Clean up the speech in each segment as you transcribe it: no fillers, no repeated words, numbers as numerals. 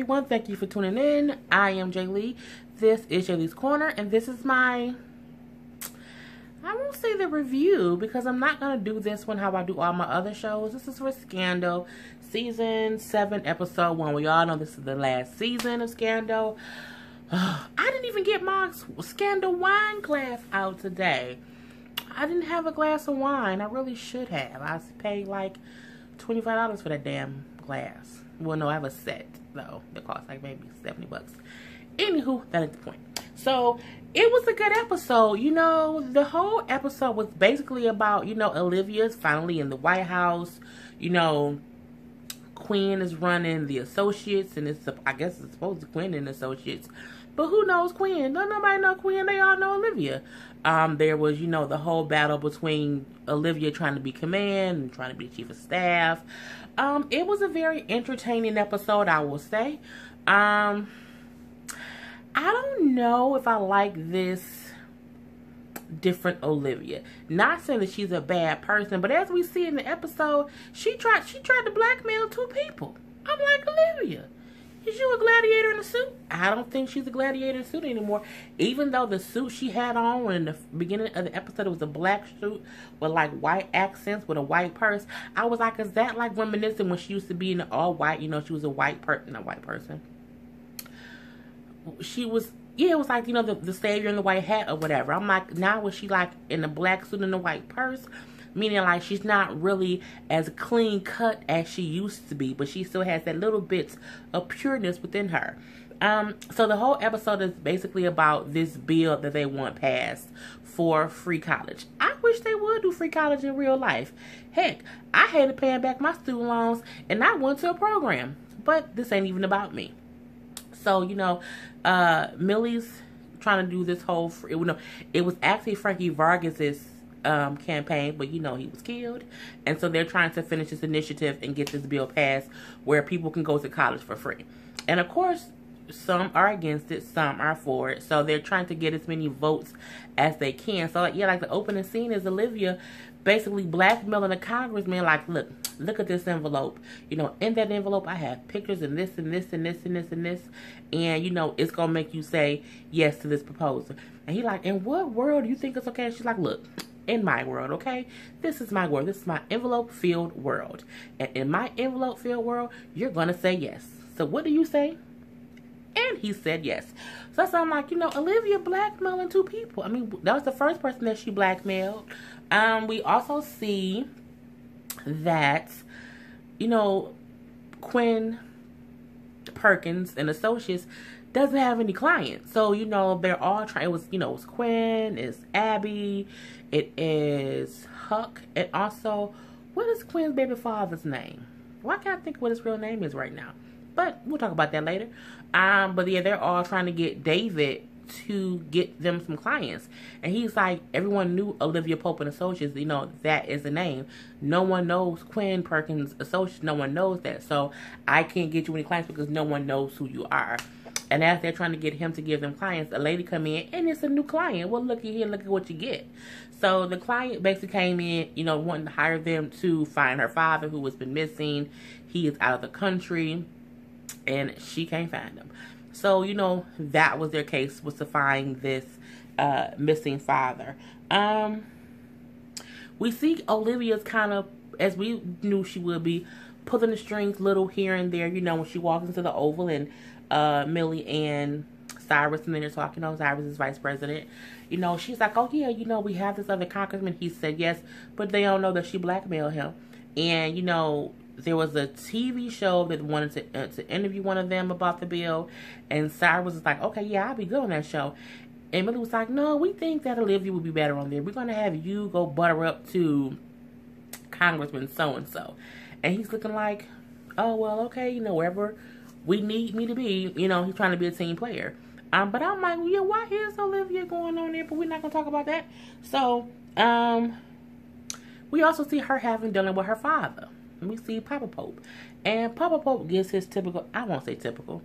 everyone. Thank you for tuning in. I am Jay Lee. This is Jay Lee's Corner, and this is my, I won't say the review, because I'm not going to do this one how I do all my other shows. This is for Scandal, Season 7, Episode 1. We all know this is the last season of Scandal. I didn't even get my Scandal wine glass out today. I didn't have a glass of wine. I really should have. I paid like $25 for that damn glass. Well, no, I have a set, though. It costs like maybe $70. Anywho, that is the point. So, it was a good episode. You know, the whole episode was basically about, you know, Olivia's finally in the White House. You know, Quinn is running the associates, and it's, I guess it's supposed to be Quinn and associates. But who knows Quinn? Nobody know Quinn. They all know Olivia. There was, you know, the whole battle between Olivia trying to be command and trying to be chief of staff. It was a very entertaining episode, I will say. I don't know if I like this different Olivia. Not saying that she's a bad person, but as we see in the episode, she tried to blackmail two people. I'm like, Olivia, is you a gladiator in a suit? I don't think she's a gladiator in a suit anymore. Even though the suit she had on in the beginning of the episode, it was a black suit with like white accents with a white purse. I was like, is that like reminiscent when she used to be in the all white? You know, she was a white person, not white person. She was, yeah, it was like, you know, the savior in the white hat or whatever. I'm like, now was she like in the black suit and the white purse? Meaning like she's not really as clean cut as she used to be, but she still has that little bits of pureness within her. So the whole episode is basically about this bill that they want passed for free college. I wish they would do free college in real life. Heck, I hated paying back my student loans and I went to a program, but this ain't even about me. So, you know, Millie's trying to do this whole free, it was actually Frankie Vargas's campaign, but you know he was killed, and so they're trying to finish this initiative and get this bill passed where people can go to college for free. And of course, some are against it, some are for it, so they're trying to get as many votes as they can. So yeah, like the opening scene is Olivia basically blackmailing a congressman, like, look at this envelope. You know, in that envelope I have pictures and this and this and this and this and this, and you know it's gonna make you say yes to this proposal. And he like, in what world do you think it's okay? And she's like, look, in my world, okay? This is my world. This is my envelope-filled world. And in my envelope-filled world, you're going to say yes. So what do you say? And he said yes. So that's why I'm like, you know, Olivia blackmailing two people. I mean, that was the first person that she blackmailed. We also see that, you know, Quinn, Perkins, and associates doesn't have any clients. So, you know, they're all trying. It was, you know, it's Quinn, it's Abby, it is Huck, and also, what is Quinn's baby father's name? Well, I can't think what his real name is right now, but we'll talk about that later. But yeah, they're all trying to get David to get them some clients, and he's like, everyone knew Olivia Pope and Associates, you know, that is the name. No one knows Quinn Perkins Associates. No one knows that, so I can't get you any clients because no one knows who you are. And as they're trying to get him to give them clients, a lady come in, and it's a new client. Well, looky here, look at what you get. So the client basically came in, you know, wanting to hire them to find her father who has been missing. He is out of the country, and she can't find him. So, you know, that was their case, was to find this missing father. We see Olivia's kind of, as we knew she would be, pulling the strings little here and there, you know, when she walks into the Oval and Millie and Cyrus and then they're talking. You know, Cyrus is vice president. You know, she's like, oh yeah, you know, we have this other congressman. He said yes, but they don't know that she blackmailed him. And you know, there was a TV show that wanted to interview one of them about the bill, and Cyrus was like, okay, yeah, I'll be good on that show. And Millie was like, no, we think that Olivia would be better on there. We're gonna have you go butter up to Congressman so and so. And he's looking like, oh well, okay, you know, wherever we need me to be, you know, he's trying to be a team player. But I'm like, yeah, why is Olivia going on there? But we're not going to talk about that. So, we also see her having dealing with her father. And we see Papa Pope. And Papa Pope gives his typical, I won't say typical.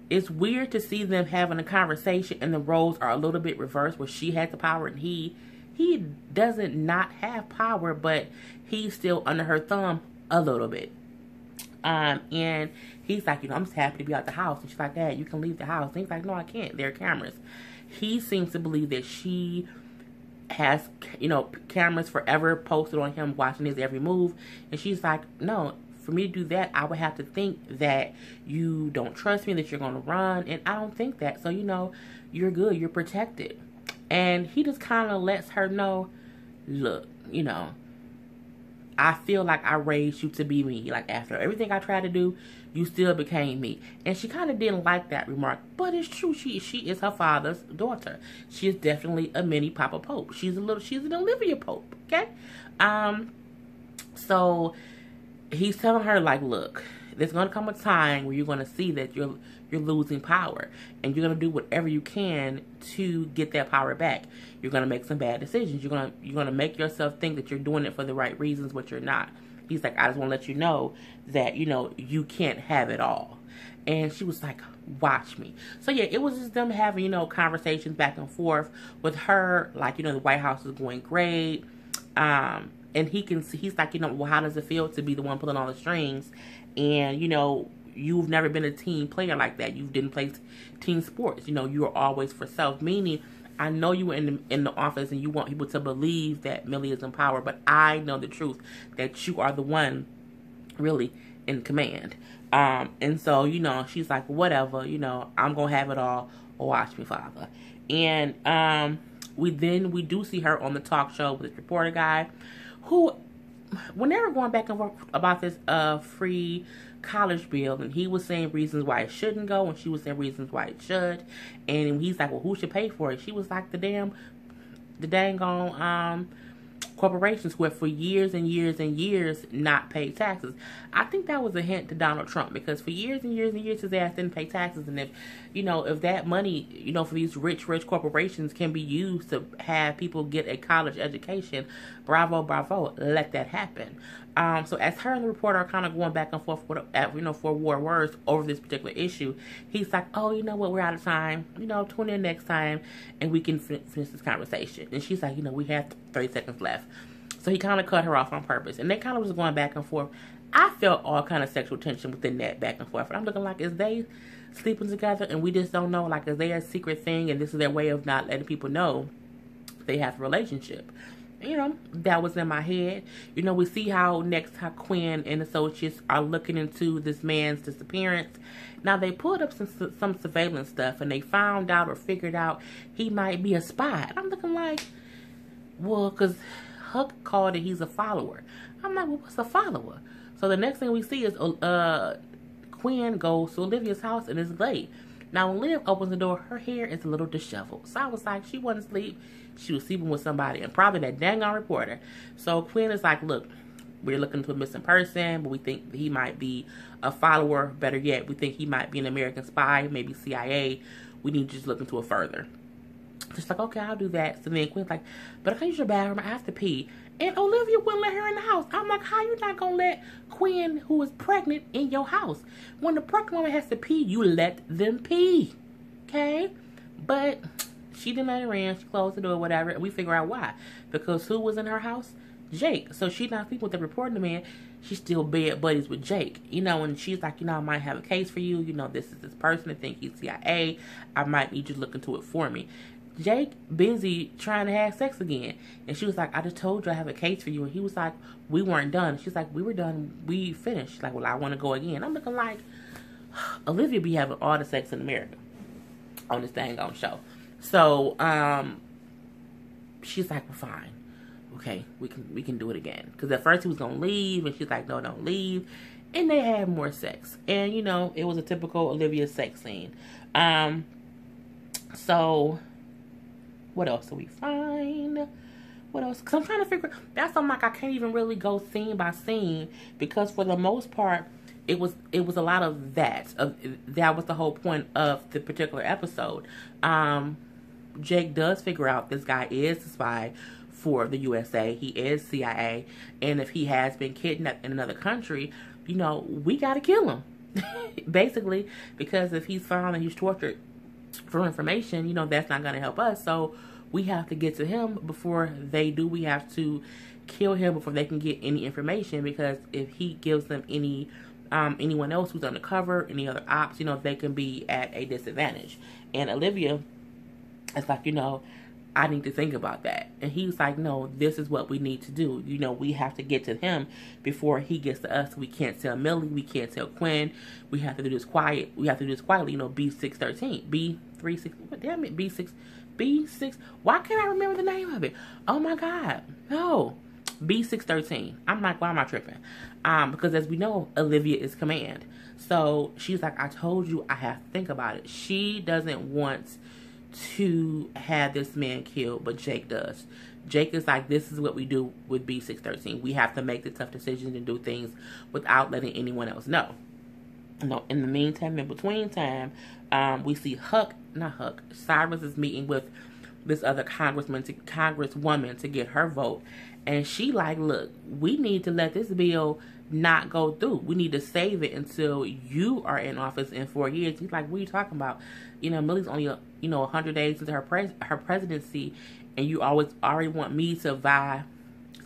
It's weird to see them having a conversation and the roles are a little bit reversed, where she has the power and he doesn't not have power, but he's still under her thumb a little bit. And he's like, I'm just happy to be out the house. And she's like, Dad, you can leave the house. And he's like, no, I can't. There are cameras. He seems to believe that she has, cameras forever posted on him watching his every move. And she's like, no, for me to do that, I would have to think that you don't trust me, that you're going to run. And I don't think that. So, you're good. You're protected. And he just kind of lets her know, look, I feel like I raised you to be me. Like, after everything I tried to do, you still became me. And she kind of didn't like that remark. But it's true. She is her father's daughter. She is definitely a mini Papa Pope. She's an Olivia Pope. Okay? So he's telling her, like, look, there's going to come a time where you're going to see that you're losing power. And you're going to do whatever you can to get that power back. You're going to make some bad decisions. You're going to make yourself think that you're doing it for the right reasons, but you're not. He's like, I just want to let you know that, you can't have it all. And she was like, watch me. So, yeah, it was just them having, conversations back and forth with her. Like, the White House is going great. And he's like, well, how does it feel to be the one pulling all the strings? And, you've never been a team player like that. You didn't play team sports. You were always for self. Meaning, I know you were in the office and you want people to believe that Millie is in power, but I know the truth, that you are the one really in command. And so, she's like, whatever, I'm going to have it all. Watch me, Father. And we do see her on the talk show with this reporter guy who, when they were going back and forth about this free college bill, and he was saying reasons why it shouldn't go, and she was saying reasons why it should, and he's like, well, who should pay for it? She was like, the dang on corporations who have for years and years and years not paid taxes. I think that was a hint to Donald Trump, because for years and years and years his ass didn't pay taxes. And if that money, for these rich corporations can be used to have people get a college education, bravo, let that happen. So as her and the reporter are kind of going back and forth with, for war words over this particular issue, he's like, oh, you know what, we're out of time. Tune in next time and we can finish this conversation. And she's like, we have 30 seconds left. So he kind of cut her off on purpose. And they kind of was going back and forth. I felt all kind of sexual tension within that back and forth. And I'm looking like, is they sleeping together and we just don't know? Like, is they a secret thing and this is their way of not letting people know they have a relationship? That was in my head. We see how Quinn and associates are looking into this man's disappearance. Now, they pulled up some surveillance stuff, and they found out or figured out he might be a spy. And I'm looking like, well, because Huck called it he's a follower. I'm like, well, what's a follower? So the next thing we see is Quinn goes to Olivia's house and is late. Now, when Liv opens the door, her hair is a little disheveled. So I was like, she wasn't asleep. She was sleeping with somebody, and probably that dang on reporter. So Quinn is like, look, we're looking for a missing person, but we think he might be a follower. Better yet, we think he might be an American spy, maybe CIA. We need to just look into it further. She's like, okay, I'll do that. So then Quinn's like, but I can use your bathroom. I have to pee. And Olivia wouldn't let her in the house. I'm like, how you not going to let Quinn, who is pregnant, in your house? When the pregnant woman has to pee, you let them pee. Okay? But she didn't let her in. She closed the door, whatever. And we figure out why. Because who was in her house? Jake. So she's not sleeping with the reporting man. She's still bed buddies with Jake. And she's like, I might have a case for you. This is this person. I think he's CIA. I might need you to look into it for me. Jake busy trying to have sex again. And she was like, I just told you I have a case for you. And he was like, we weren't done. She's like, we were done. We finished. She's like, well, I want to go again. I'm looking like, Olivia be having all the sex in America on this dang on show. So, she's like, well, fine. Okay, we can do it again. Because at first he was going to leave. And she's like, no, don't leave. And they had more sex. And, it was a typical Olivia sex scene. So, what else do we find? What else? Because I'm trying to figure... That's something like I can't even really go scene by scene. Because for the most part, it was a lot of that. That was the whole point of the particular episode. Jake does figure out this guy is a spy for the USA. He is CIA. And if he has been kidnapped in another country, we got to kill him. Basically, because if he's found and he's tortured for information, that's not going to help us. So we have to get to him before they do. We have to kill him before they can get any information, because if he gives them any anyone else who's undercover, any other ops, you know, they can be at a disadvantage. And Olivia is like, you know, I need to think about that. And he's like, no, this is what we need to do. You know, we have to get to him before he gets to us. We can't tell Millie. We can't tell Quinn. We have to do this quiet. We have to do this quietly. You know, B613. B36. What damn it? B6. B6. Why can't I remember the name of it? Oh my God. No. B613. I'm like, why am I tripping? Because as we know, Olivia is command. So she's like, I told you I have to think about it. She doesn't want to have this man killed, but Jake does. Jake is like, this is what we do with B613. We have to make the tough decisions and do things without letting anyone else know. No, in the meantime, in between time, we see Cyrus is meeting with this other congresswoman to get her vote. And she like, look, we need to let this bill not go through. We need to save it until you are in office in 4 years. He's like, what are you talking about? You know, Millie's only, 100 days into her presidency, and you already want me to vie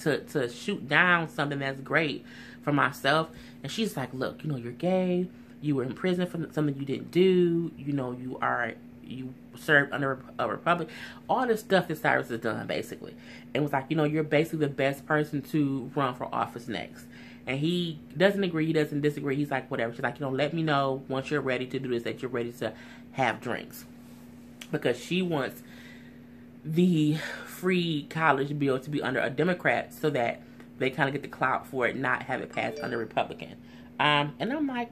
to shoot down something that's great for myself. And she's like, look, you're gay. You were in prison for something you didn't do. You served under a republic. All this stuff that Cyrus has done, basically. And was like, you're basically the best person to run for office next. And he doesn't agree. He doesn't disagree. He's like, whatever. She's like, let me know once you're ready to do this, that you're ready to have drinks. Because she wants the free college bill to be under a Democrat so that they kind of get the clout for it, not have it passed under Republican. And I'm like,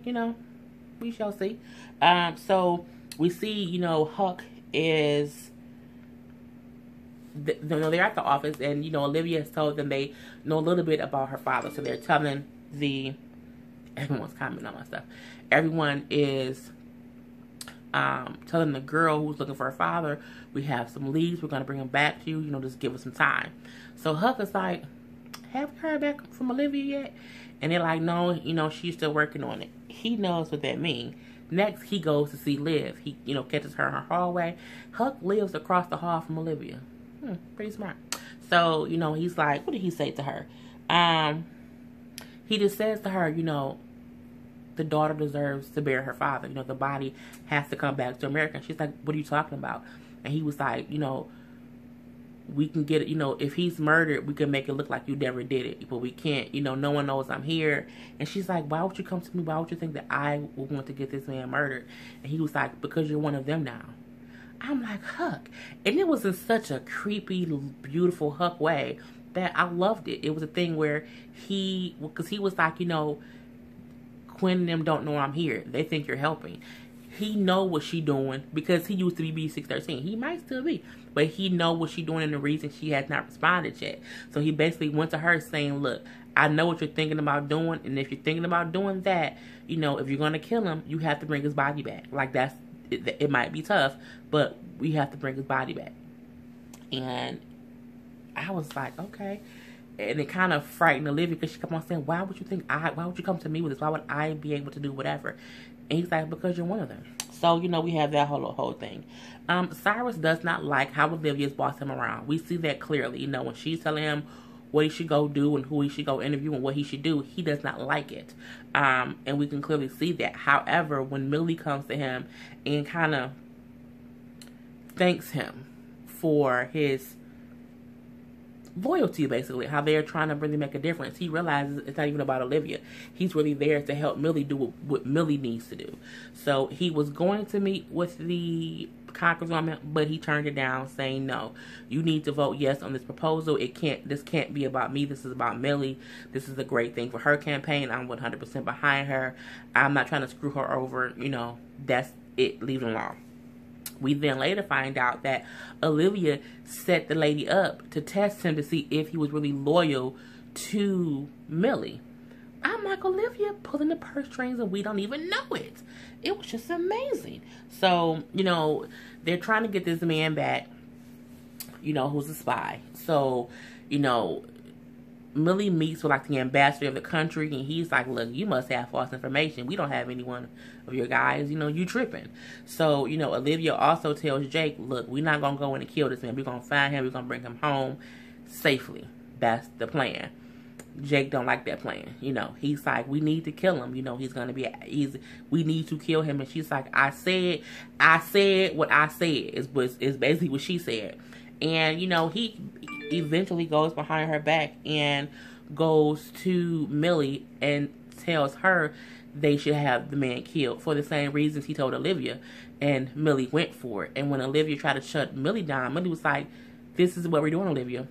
we shall see. So we see, Huck is, they're at the office, and, Olivia has told them they know a little bit about her father. So they're telling everyone's commenting on my stuff. Everyone is telling the girl who's looking for her father, we have some leads, we're going to bring him back to you, just give us some time. So Huck is like, have you heard back from Olivia yet? And they're like, no, she's still working on it. He knows what that means. Next, he goes to see Liv. He, catches her in her hallway. Huck lives across the hall from Olivia. Pretty smart. So, he's like, what did he say to her? He just says to her, the daughter deserves to bury her father. The body has to come back to America. And she's like, what are you talking about? And he was like, we can get it, if he's murdered, we can make it look like you never did it. But we can't, no one knows I'm here. And she's like, why would you come to me? Why would you think that I would want to get this man murdered? And he was like, because you're one of them now. I'm like, Huck. And it was in such a creepy, beautiful Huck way that I loved it. It was a thing where because he was like, Quinn and them don't know I'm here. They think you're helping. He know what she doing because he used to be B613. He might still be, but he know what she doing and the reason she has not responded yet. So he basically went to her saying, look, I know what you're thinking about doing, and if you're thinking about doing that, if you're going to kill him, you have to bring his body back. Like, it might be tough, but we have to bring his body back. And I was like, okay. And it kind of frightened Olivia because she kept on saying, why would you come to me with this? Why would I be able to do whatever? And he's like, because you're one of them. So, we have that whole thing. Cyrus does not like how Olivia's bossed him around. We see that clearly. When she's telling him what he should go do and who he should go interview and what he should do, he does not like it. And we can clearly see that. However, when Millie comes to him and kind of thanks him for his loyalty, basically, how they're trying to really make a difference, he realizes it's not even about Olivia. He's really there to help Millie do what Millie needs to do. So he was going to meet with the congresswoman, but he turned it down, saying, no, you need to vote yes on this proposal. This can't be about me. This is about Millie. This is a great thing for her campaign. I'm 100% behind her. I'm not trying to screw her over. That's it. Leave it alone. We then later find out that Olivia set the lady up to test him to see if he was really loyal to Millie. I'm like, Olivia pulling the purse strings and we don't even know it. It was just amazing. So, they're trying to get this man back, who's a spy. So, Millie meets with the ambassador of the country, and he's like, look, you must have false information. We don't have any one of your guys, you tripping. So, Olivia also tells Jake, look, we're not going to go in and kill this man. We're going to find him. We're going to bring him home safely. That's the plan. Jake don't like that plan. You know, he's like, we need to kill him. You know, we need to kill him. And she's like, I said what I said is basically what she said. And, you know, he eventually goes behind her back and goes to Millie and tells her they should have the man killed for the same reasons he told Olivia. And Millie went for it. And when Olivia tried to shut Millie down, Millie was like, this is what we're doing, Olivia.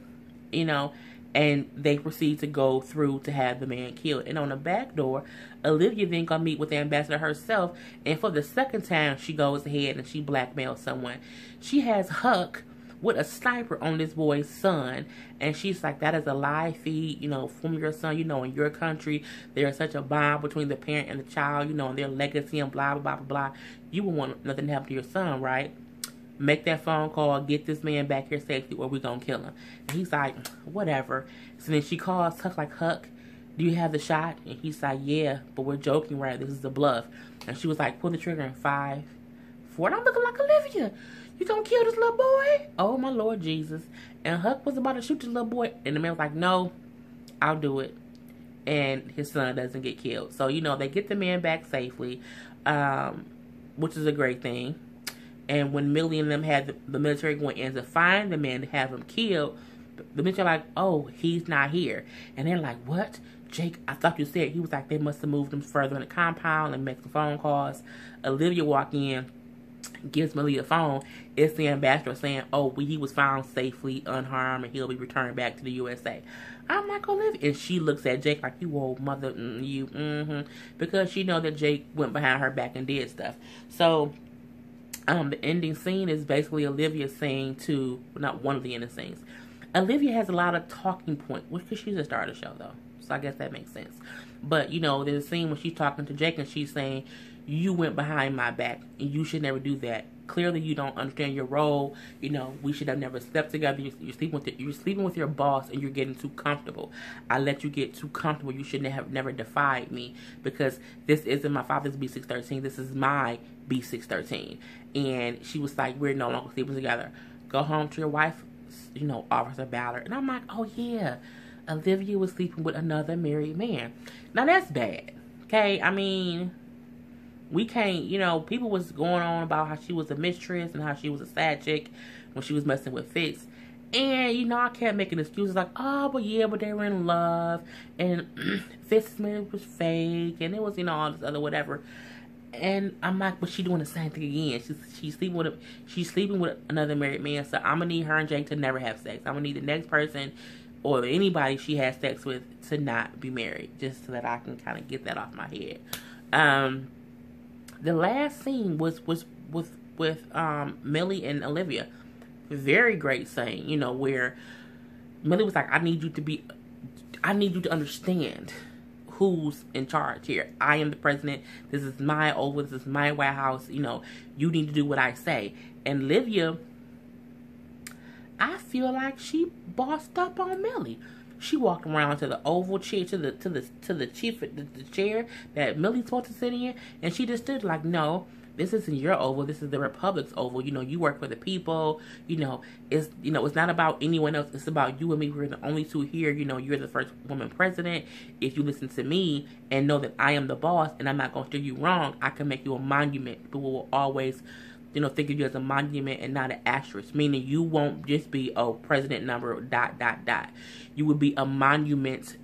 You know, and they proceed to go through to have the man killed. And on the back door, Olivia then gonna meet with the ambassador herself. And for the second time, she goes ahead and she blackmails someone. She has Huck with a sniper on this boy's son. And she's like, that is a live feed, you know, from your son. You know, in your country, there's such a bond between the parent and the child, you know, and their legacy and blah, blah, blah, blah. You would want nothing to happen to your son, right? Make that phone call, get this man back here safely, or we gonna kill him. And he's like, whatever. So then she calls Huck, like, Huck, do you have the shot? And he's like, yeah, but we're joking, right? This is a bluff. And she was like, pull the trigger in 5, 4. And I'm looking like, Olivia, you gonna kill this little boy? Oh, my Lord Jesus. And Huck was about to shoot this little boy. And the man was like, no, I'll do it. And his son doesn't get killed. So, you know, they get the man back safely, which is a great thing. And when Millie and them had the military going in to find the man to have him killed, the military like, oh, he's not here. And they're like, what? Jake, I thought you said. He was like, they must have moved him further in the compound and make some phone calls. Olivia walked in, gives Millie a phone. It's the ambassador saying, oh, he was found safely, unharmed, and he'll be returned back to the USA. I'm like, Olivia. And she looks at Jake like, you old mother, because she know that Jake went behind her back and did stuff. So the ending scene is basically Olivia saying to, not one of the ending scenes. Olivia has a lot of talking points, which because she's the star of the show, though. So I guess that makes sense. But, you know, there's a scene when she's talking to Jake and she's saying, you went behind my back and you should never do that. Clearly, you don't understand your role. You know, we should have never slept together. You're sleeping with your boss and you're getting too comfortable. I let you get too comfortable. You shouldn't have never defied me because this isn't my father's B613. This is my B613. And she was like, we're no longer sleeping together. Go home to your wife, you know, Officer Ballard. And I'm like, oh yeah, Olivia was sleeping with another married man. Now that's bad. Okay, I mean, we can't, you know, people was going on about how she was a mistress and how she was a sad chick when she was messing with Fitz. And, you know, I can't make an excuse like, oh, but yeah, but they were in love. And Fitz's marriage was fake. And it was, you know, all this other whatever. And I'm like, but she doing the same thing again. She's sleeping with another married man. So I'm gonna need her and Jake to never have sex. I'm gonna need the next person or anybody she has sex with to not be married, just so that I can kind of get that off my head. The last scene was with Millie and Olivia. Very great scene, you know, where Millie was like, I need you to understand who's in charge here. I am the president. This is my Oval. This is my White House. You know, you need to do what I say. And Olivia, I feel like she bossed up on Millie. She walked around to the Oval chair, to the chief, the chair that Millie's supposed to sit in, and she just stood like, no, this isn't your Oval. This is the Republic's Oval. You know, you work for the people. You know, it's not about anyone else. It's about you and me. We're the only two here. You know, you're the first woman president. If you listen to me and know that I am the boss and I'm not going to steer you wrong, I can make you a monument. People will always, you know, think of you as a monument and not an asterisk. Meaning you won't just be, oh, president number ... You would be a monument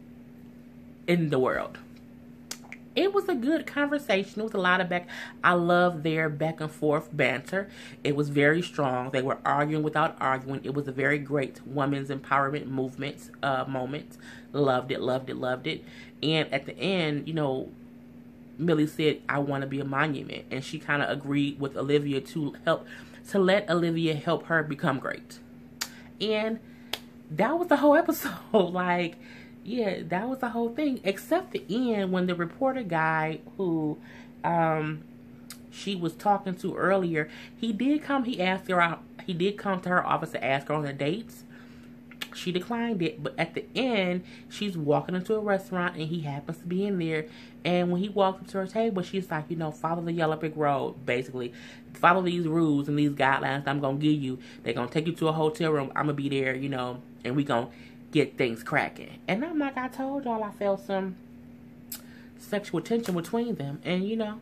in the world. It was a good conversation. It was a lot of back. I love their back and forth banter. It was very strong. They were arguing without arguing. It was a very great women's empowerment movement moment. Loved it. And at the end, you know, Millie said, I want to be a monument. And she kind of agreed with Olivia to let Olivia help her become great. And that was the whole episode. Like, yeah, that was the whole thing. Except the end when the reporter guy who she was talking to earlier, he did come to her office to ask her on the dates. She declined it, but at the end, she's walking into a restaurant and he happens to be in there. And when he walked up to her table, she's like, you know, follow the yellow brick road, basically. Follow these rules and these guidelines I'm going to give you. They're going to take you to a hotel room. I'm going to be there, you know, and we going to get things cracking. And I'm like, I told y'all I felt some sexual tension between them. And, you know,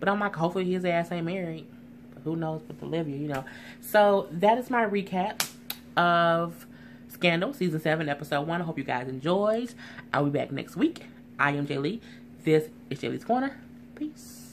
but I'm like, hopefully his ass ain't married. But who knows with Olivia, you know. So that is my recap of Scandal, Season 7, Episode 1. I hope you guys enjoyed. I'll be back next week. I am Jay Lee. This is Jay Lee's Corner. Peace.